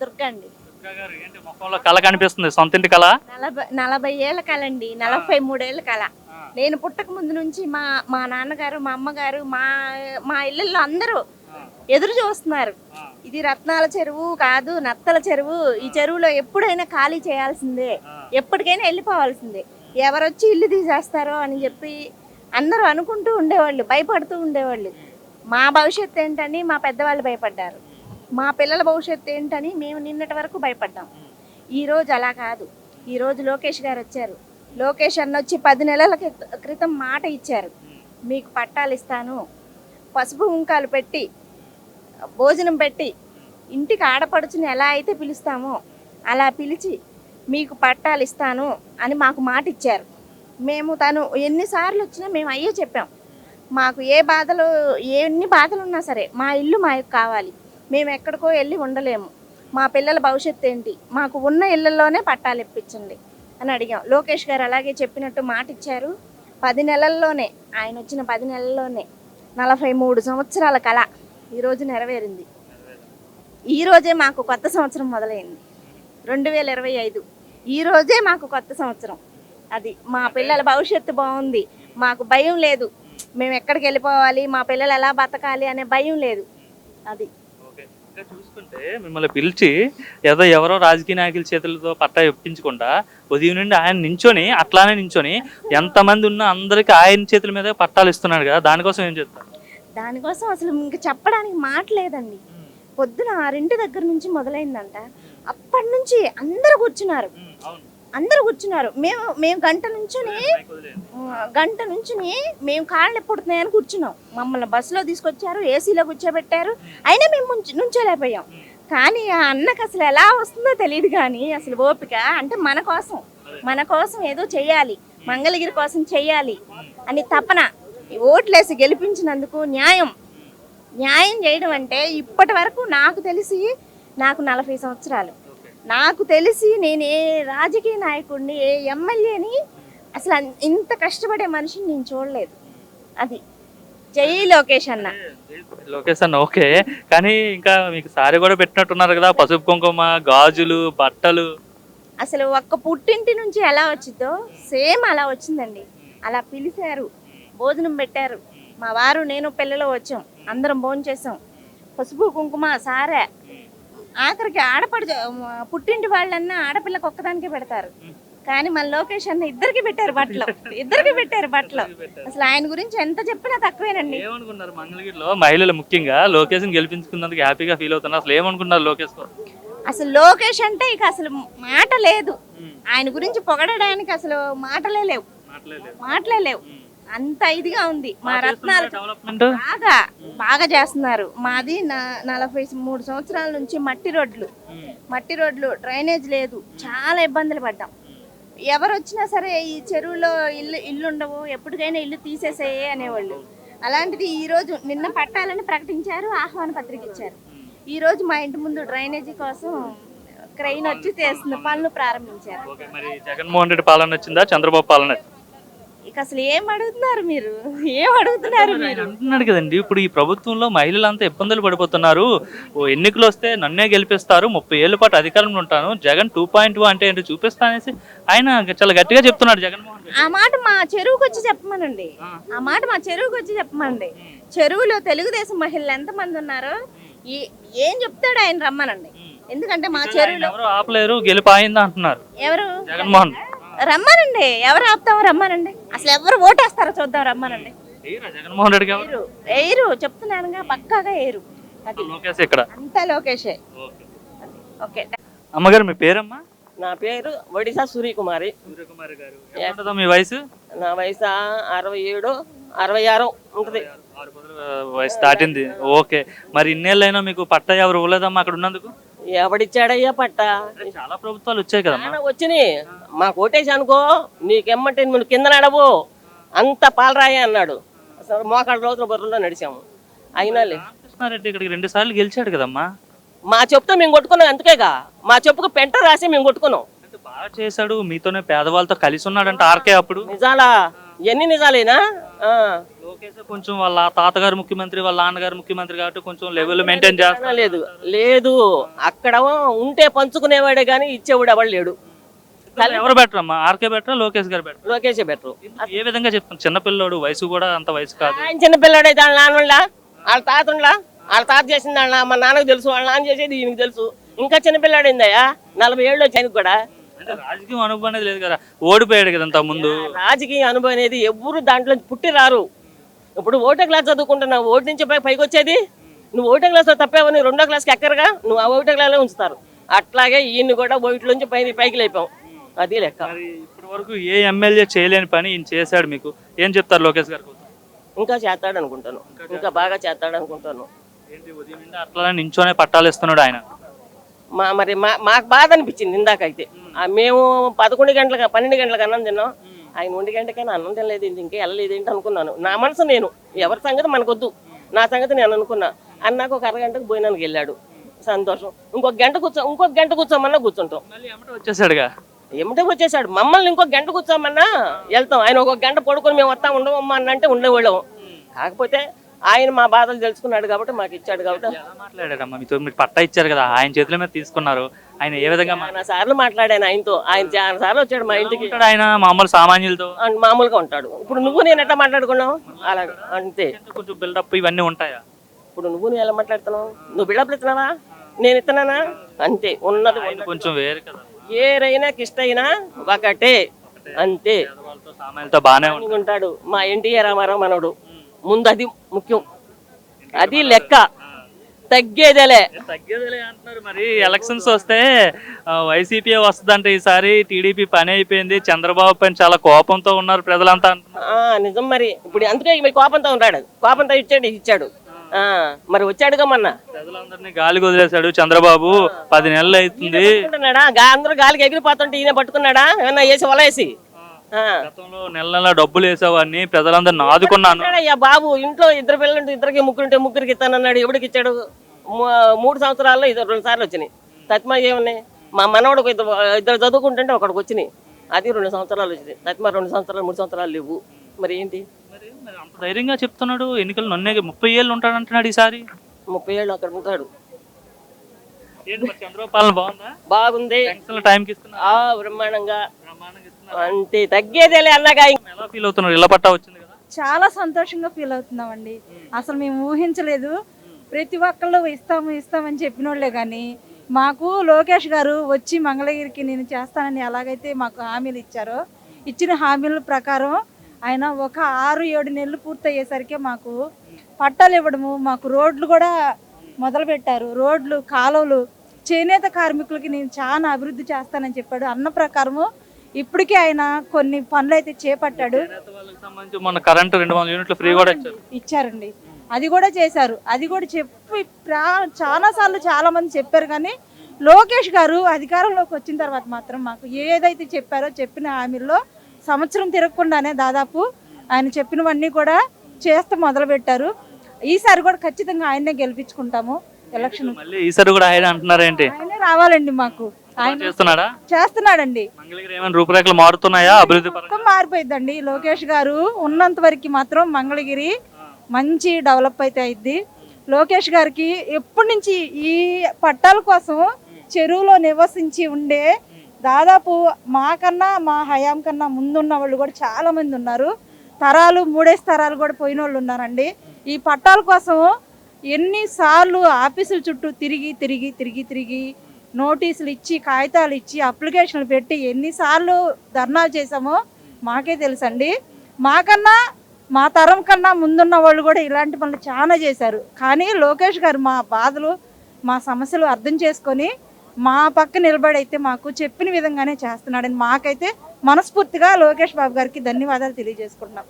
దుర్గా అండి. దుర్గా గారు ఏంటి ముఖంలో కళ కనిపిస్తుంది, సొంత ఇంటి కళ? 40 ఏళ్ళ కళ అండి, 43 ఏళ్ళ కళ. నేను పుట్టక ముందు నుంచి మా మా నాన్నగారు, మా అమ్మగారు, మా మా ఇళ్ళల్లో అందరూ ఎదురు చూస్తున్నారు. ఇది రత్నాల చెరువు కాదు, నత్తల చెరువు. ఈ చెరువులో ఎప్పుడైనా ఖాళీ చేయాల్సిందే, ఎప్పటికైనా వెళ్ళిపోవాల్సిందే. ఎవరొచ్చి ఇల్లు తీసేస్తారో అని చెప్పి అందరూ అనుకుంటూ ఉండేవాళ్ళు, భయపడుతూ ఉండేవాళ్ళు. మా భవిష్యత్తు ఏంటని మా పెద్దవాళ్ళు భయపడ్డారు, మా పిల్లల భవిష్యత్తు ఏంటని మేము నిన్నటి వరకు భయపడ్డాం. ఈరోజు అలా కాదు. ఈరోజు లోకేష్ గారు వచ్చారు. లోకేష్ అన్న వచ్చి 10 నెలల క్రితం మాట ఇచ్చారు, మీకు పట్టాలు ఇస్తాను, పసుపు కుంకాలు పెట్టి భోజనం పెట్టి ఇంటికి ఆడపడుచుని ఎలా అయితే పిలుస్తామో అలా పిలిచి మీకు పట్టాలు ఇస్తాను అని మాకు మాట ఇచ్చారు. మేము తను ఎన్నిసార్లు వచ్చినా మేము అయ్యే చెప్పాం, మాకు ఎన్ని బాధలు ఉన్నా సరే మా ఇల్లు మాకు కావాలి, మేము ఎక్కడికో వెళ్ళి ఉండలేము, మా పిల్లల భవిష్యత్తు ఏంటి, మాకు ఉన్న ఇళ్లలోనే పట్టాలు ఇప్పించండి అని అడిగాం. లోకేష్ గారు అలాగే చెప్పినట్టు మాట ఇచ్చారు. 10 నెలల్లోనే, ఆయన వచ్చిన 10 నెలల్లోనే 43 సంవత్సరాల కళ ఈరోజు నెరవేరింది. ఈరోజే మాకు కొత్త సంవత్సరం మొదలైంది, 2025. ఈరోజే మాకు కొత్త సంవత్సరం. అది మా పిల్లల భవిష్యత్తు బాగుంది, మాకు భయం లేదు, మేము ఎక్కడికి వెళ్ళిపోవాలి, మా పిల్లలు ఎలా బతకాలి అనే భయం లేదు. అది చూసుకుంటే మిమ్మల్ని పిలిచి ఎవరో రాజకీయ నాయకుల చేతులతో పట్టా ఇప్పించకుండా ఉదయం నుండి ఆయన నించొని అట్లానే నించొని ఎంతమంది ఉన్నా అందరికి ఆయన చేతుల మీద పట్టాలు ఇస్తున్నాడు కదా, దానికోసం ఏం చెప్తారు? దానికోసం అసలు ఇంకా చెప్పడానికి మాట లేదండి. పొద్దున 6 దగ్గర నుంచి మొదలైందంట, అప్పటి నుంచి అందరూ కూర్చున్నారు. మేము గంట నుంచుని మేము కాళ్ళు ఎప్పుడుతున్నాయని కూర్చున్నాం. మమ్మల్ని బస్సులో తీసుకొచ్చారు, ఏసీలో కూర్చోబెట్టారు, అయినా మేము నుంచోలేకపోయాం. కానీ ఆ అన్నకు అసలు ఎలా వస్తుందో తెలియదు, కానీ అసలు ఓపిక అంటే మన కోసం ఏదో చెయ్యాలి, మంగళగిరి కోసం చెయ్యాలి అని తపన. ఓట్లేసి గెలిపించినందుకు న్యాయం చేయడం అంటే ఇప్పటి వరకు నాకు తెలిసి, నాకు 40 సంవత్సరాలు, నాకు తెలిసి నేను ఏ రాజకీయ నాయకుడిని, ఏ ఎమ్మెల్యేని అసలు ఇంత కష్టపడే మనిషిని నేను చూడలేదు. అది జై లోకేష్ అన్న. లోకేష్ అన్న ఓకే, కానీ ఇంకా మీకు సారీ కూడా పెట్టినట్టున్నారు కదా, పసుపు కుంకుమ, గాజులు, బట్టలు. అసలు ఒక్క పుట్టింటి నుంచి ఎలా వచ్చిందో సేమ్ అలా వచ్చిందండి. అలా పిలిచారు, భోజనం పెట్టారు, మా వారు నేను పిల్లలు వచ్చాం, అందరం భోజనం చేసాం, పసుపు కుంకుమ సారే. ఆఖరికి పుట్టింటి వాళ్ళన్నా ఆడపిల్లకి ఒక్కదానికే పెడతారు, కానీ మన లోకేష్ అన్న ఇద్దరికి పెట్టారు బట్టలు. అసలు ఆయన గురించి ఎంత చెప్పినా తక్కువేనండి. ఏమనుకున్నారు మంగళగిరిలో మహిళలు ముఖ్యంగా లోకేష్ గెలిపించుకున్నందుకు హ్యాపీగా ఫీల్ అవుతున్నారు? అసలు ఏమనుకున్నారు లోకేష్? అసలు లోకేష్ అంటే ఇక అసలు మాట లేదు, ఆయన గురించి పొగడడానికి అసలు మాటలే లేవు. అంత ఇదిగా ఉంది. మా రత్నాలు బాగా చేస్తున్నారు. మాది 43 సంవత్సరాల నుంచి మట్టి రోడ్లు, డ్రైనేజ్ లేదు, చాలా ఇబ్బందులు పడ్డాం. ఎవరు వచ్చినా సరే ఈ చెరువులో ఇల్లు ఉండవు, ఎప్పటికైనా ఇల్లు తీసేసేయే అనేవాళ్ళు. అలాంటిది ఈరోజు నిన్న పట్టాలని ప్రకటించారు, ఆహ్వాన పత్రిక ఇచ్చారు. ఈరోజు మా ఇంటి ముందు డ్రైనేజీ కోసం క్రెయిన్ వచ్చి పనులు ప్రారంభించారు. జగన్మోహన్ రెడ్డి పాలన వచ్చిందా, చంద్రబాబు పాలన? ఇక అసలు ఏం అడుగుతున్నారు మీరు? అంటున్నాడు కదండి, ఇప్పుడు ఈ ప్రభుత్వంలో మహిళలంతా ఇబ్బందులు పడిపోతున్నారు, ఎన్నికలు వస్తే నన్నే గెలిపిస్తారు, 30 ఏళ్ల పాటు అధికారంలో ఉంటాను, జగన్ 2.2 అంటే ఏంటో చూపిస్తానేసి ఆయన చాలా గట్టిగా చెప్తున్నాడు జగన్మోహన్ రెడ్డి. ఆ మాట మా చెరువుకి వచ్చి చెప్పమనండి. చెరువులో తెలుగుదేశం మహిళలు ఎంతమంది ఉన్నారో ఏం చెప్తాడు ఆయన, రమ్మనండి. ఎందుకంటే మా చెరువులో ఆపలేరు, గెలిపాయిందా అంటున్నారు. ఎవరు? జగన్మోహన్. రమ్మనండి, ఎవరు ఆపుతామో రమ్మనండి. అసలు ఎవరు ఓటేస్తారో చూద్దాం, రమ్మనండి. జగన్మోహన్ రెడ్డి ఎయిరు చెప్తున్నానుగా, పక్కాగా ఎయిరు. అంతా లోకేషే. ఓకే. అమ్మగారు మీ పేరమ్మా? నా పేరు ఒడిశా సూర్యకుమారి. గారు మీ వయసు? నా వయసు 67, 66 ఉంటుంది. వయసు దాటింది. ఓకే, మరి ఇన్నేళ్ళైనా మీకు పట్టా ఎవరు ఇవ్వలేదమ్మా అక్కడ ఉన్నందుకు? ఎవడిచ్చాడయ్యా పట్ట? చాలా ప్రభుత్వాలు వచ్చాయి కదా. వచ్చినాయి, మాకు ఓటేసి అనుకో నీకెమ్మంటే నువ్వు కింద నడవు, అంత పాలరాయి అన్నాడు. అసలు మోకాళ్ళ రోజుల బొర్రలో నడిచాము. అయినా కృష్ణారెడ్డి ఇక్కడికి 2 సార్లు గెలిచాడు కదమ్మా. మా చెప్పుతో మేము కొట్టుకున్నాం, అంతకేగా మా చెప్పుకు పెంట రాసి మేము కొట్టుకున్నాం. బాగా చేశాడు, మీతోనే పేదవాళ్ళతో కలిసి ఉన్నాడంట ఆర్కే. అప్పుడు నిజాలా? ఎన్ని నిజాలేనా? లోకేష్ కొంచెం వాళ్ళ తాతగారు ముఖ్యమంత్రి, వాళ్ళ నాన్నగారు ముఖ్యమంత్రి కాబట్టి కొంచెం లెవెల్ మెయింటైన్ చేస్తా. లేదు లేదు, అక్కడ ఉంటే పంచుకునేవాడే కానీ ఇచ్చేవాడు ఎవడు లేడు. ఎవరు బెటర్ అమ్మా, ఆర్కే బెటరా లోకేష్ గారు బెటర్? లోకేషే బెటరు. ఏ విధంగా చెప్తాను? చిన్నపిల్లోడు, వయసు కూడా అంత వయసు కాదు. ఆయన చిన్నపిల్లడైతే వాళ్ళ నాన్నలా, వాళ్ళ తాతంలా, వాళ్ళ తాత చేసింది వాళ్ళ మా నాన్నకు తెలుసు, వాళ్ళ నాన్న చేసేది ఈయనకి తెలుసు. ఇంకా చిన్నపిల్లాడైందయ్యా, 40 ఏళ్ళు వచ్చాయని కూడా. అంటే రాజకీయం అనుభవం అనేది లేదు కదా, ఓడిపోయాడు కదా అంత ముందు. రాజకీయ అనుభవం అనేది ఎవరు దాంట్లో పుట్టి రారు. ఇప్పుడు ఒకటో క్లాస్ చదువుకుంటున్నావు, ఒకటి నుంచి పైకి వచ్చేది నువ్వు ఒకటో క్లాస్లో తప్పేవని 2వ క్లాస్కి ఎక్కరుగా, నువ్వు ఆ ఒకటో క్లాస్లో ఉంచుతారు. అట్లాగే ఈయన్ని కూడా ఒకటిలోంచి పైకి లేపాం, అది లెక్క. మరి ఇప్పటి వరకు ఏ ఎమ్మెల్యే చేయలేని పని ఈయన చేశాడు, మీకు ఏం చెప్తారు లోకేష్ గారు? ఇంకా చేస్తాడు అనుకుంటాను, ఇంకా బాగా చేస్తాడు అనుకుంటాను. ఏంటి ఉదయం నుండి అట్లా నించోనే పట్టాలు ఇస్తున్నాడు ఆయన? మరి మాకు బాధ అనిపించింది ఇందాకైతే. మేము 11 గంటలకు 12 గంటలకు అన్నం తిన్నాం, ఆయన 1 గంటకైనా అన్నం తినలేదు, ఇంకే వెళ్ళలేదు ఏంటి అనుకున్నాను. నా మనసు నేను, ఎవరి సంగతి మనకొద్దు, నా సంగతి నేను అనుకున్నా. అన్నాక ఒక అరగంటకు భోజనానికి వెళ్ళాడు, సంతోషం. ఇంకొక గంట కూర్చోమన్నా కూర్చుంటాం. మళ్ళీ ఎమ్మటే వచ్చేసాడుగా. ఏమిటో వచ్చేసాడు, మమ్మల్ని ఇంకొక గంట కూర్చోమన్నా వెళ్తాం. ఆయన ఒక గంట పడుకొని మేము వస్తా ఉండవమ్మా అన్నంటే ఉండేవాళ్ళం. కాకపోతే ఆయన మా బాధలు తెలుసుకున్నాడు కాబట్టి మాకు ఇచ్చాడు కాబట్టి. ఎలా మాట్లాడారమ్మా మీతో? మీరు పట్టా ఇచ్చారు కదా, ఆయన చేతుల మీద తీసుకున్నారు, ఆయన ఏ విధంగా చాలా సార్లు మాట్లాడాను ఆయనతో. ఆయన చాలా సార్లు వచ్చాడు మా ఇంటికి. ఆయన మామూలు సామాన్యులతో మామూలుగా ఉంటాడు. ఇప్పుడు నువ్వు నేను ఎట్లా మాట్లాడుకున్నావు అలా అంతే. కొంచెం బిల్డప్ ఇవన్నీ ఉంటాయా? ఇప్పుడు నువ్వు ఎలా మాట్లాడుతున్నావు? నువ్వు బిల్డప్ ఇస్తున్నావా, నేను ఇస్తున్నానా? అంతే ఉన్నది. కొంచెం వేరు కదా, ఏరైనా కిష్టైనా ఒకటే, అంతే. సామాన్యులతో బాగానే ఉంటాడు మా ఎన్టీఆర్ రామారావు మనోడు. ముందు అది ముఖ్యం, అది లెక్క. తగ్గేదేలే అంటున్నారు. మరి ఎలక్షన్స్ వస్తే వైసీపీ వస్తుందంటే ఈసారి టీడీపీ పని అయిపోయింది, చంద్రబాబు పైన చాలా కోపంతో ఉన్నారు ప్రజలంతా అంటున్నారు. నిజం. మరి ఇప్పుడు అందుకే కోపంతో ఉన్నాడు, కోపంతో ఇచ్చాడు. మరి వచ్చాడుగా మొన్న. ప్రజలందరినీ గాలికి వదిలేశాడు చంద్రబాబు. 10 నెలలు అవుతుంది. అందరూ గాలికి ఎగిరిపోతుంటే ఈయన పట్టుకున్నాడా ఏమన్నా వేసి వలేసి? గతంలో నెల డబ్బులు వేసేవాడిని, ప్రజలందరిని ఆదుకున్నాను. అయ్యా బాబు, ఇంట్లో 2 పిల్లలు, 2కి ముగ్గురికి ఇస్తానన్నాడు. ఎవడికి ఇచ్చాడు? 3 సంవత్సరాల్లో 2 సార్లు వచ్చినాయి. తత్మా ఏమున్నాయి? మా మనవడికి 2 చదువుకుంటుంటే ఒకడికి వచ్చినాయి, అది 2 సంవత్సరాలు వచ్చినాయి. తత్మా 2 సంవత్సరాలు 3 సంవత్సరాలు లేవు. మరి ఏంటి? అంత ధైర్యంగా చెప్తున్నాడు, ఎన్నికలు నన్నే 30 ఏళ్ళు ఉంటాడు అంటున్నాడు. ఈసారి 30 ఏళ్ళు అక్కడ ఉంటాడు. చంద్రబాబు పాలన బాగుందా? బాగుంది, టైంకి ఇస్తున్నా బ్రహ్మాండంగా. అంతే, తగ్గేదేలే అన్నాగా. ఎలా ఫీల్ అవుతున్నారు? ఇళ్ళ పట్టా వచ్చింది కదా, చాలా సంతోషంగా ఫీల్ అవుతున్నామండి. అసలు మేము ఊహించలేదు. ప్రతి ఒక్కళ్ళు ఇస్తామని చెప్పినోళ్లే కానీ మాకు లోకేష్ గారు వచ్చి మంగళగిరికి నేను చేస్తానని ఎలాగైతే మాకు హామీలు ఇచ్చారో, ఇచ్చిన హామీల ప్రకారం ఆయన ఒక 6-7 నెలలు పూర్తయ్యేసరికి మాకు పట్టాలు ఇవ్వడము, మాకు రోడ్లు కూడా మొదలుపెట్టారు. రోడ్లు, కాలువలు, చేనేత కార్మికులకి నేను చాలా అభివృద్ధి చేస్తానని చెప్పాడు. అన్న ప్రకారము ఇప్పటికే ఆయన కొన్ని పనులు అయితే చేపట్టాడు. మన కరెంట్ 200 యూనిట్లు ఫ్రీ కూడా ఇచ్చారండి, అది కూడా చేశారు. అది కూడా చెప్పి చాలా సార్లు చాలా మంది చెప్పారు. కానీ లోకేష్ గారు అధికారంలోకి వచ్చిన తర్వాత మాత్రం మాకు ఏదైతే చెప్పారో చెప్పిన హామీల్లో సంవత్సరం తిరగకుండానే దాదాపు ఆయన చెప్పినవన్నీ కూడా చేస్తే మొదలుపెట్టారు. ఈసారి కూడా ఖచ్చితంగా ఆయన్నే గెలిపించుకుంటాము. ఎలక్షన్ ఈసారి కూడా ఆయన అంటున్నారేంటి? ఆయనే రావాలండి. మాకు ఆయన చేస్తున్నాడండి. రూపురేఖలు మారుతున్నాయా? అభివృద్ధి మారిపోయిందండి. లోకేష్ గారు ఉన్నంత వరకు మాత్రం మంగళగిరి మంచి డెవలప్ అయితే అయింది. లోకేష్ గారికి ఎప్పటి నుంచి ఈ పట్టాల కోసం చెరువులో నివసించి ఉండే దాదాపు మాకన్నా, మా హయాం కన్నా ముందున్న వాళ్ళు కూడా చాలా మంది ఉన్నారు. తరాలు 3 తరాలు కూడా పోయిన వాళ్ళు ఉన్నారండి. ఈ పట్టాల కోసం ఎన్నిసార్లు ఆఫీసుల చుట్టూ తిరిగి నోటీసులు ఇచ్చి, కాగితాలు ఇచ్చి, అప్లికేషన్లు పెట్టి ఎన్నిసార్లు ధర్నాలు చేసామో మాకే తెలుసండి. మాకన్నా, మా తరం కన్నా ముందున్న వాళ్ళు కూడా ఇలాంటి పనులు చాలా చేశారు. కానీ లోకేష్ గారు మా బాధలు, మా సమస్యలు అర్థం చేసుకొని మా పక్క నిలబడి అయితే మాకు చెప్పిన విధంగానే చేస్తున్నాడని మాకైతే మనస్ఫూర్తిగా లోకేష్ బాబు గారికి ధన్యవాదాలు తెలియజేసుకుంటున్నాం.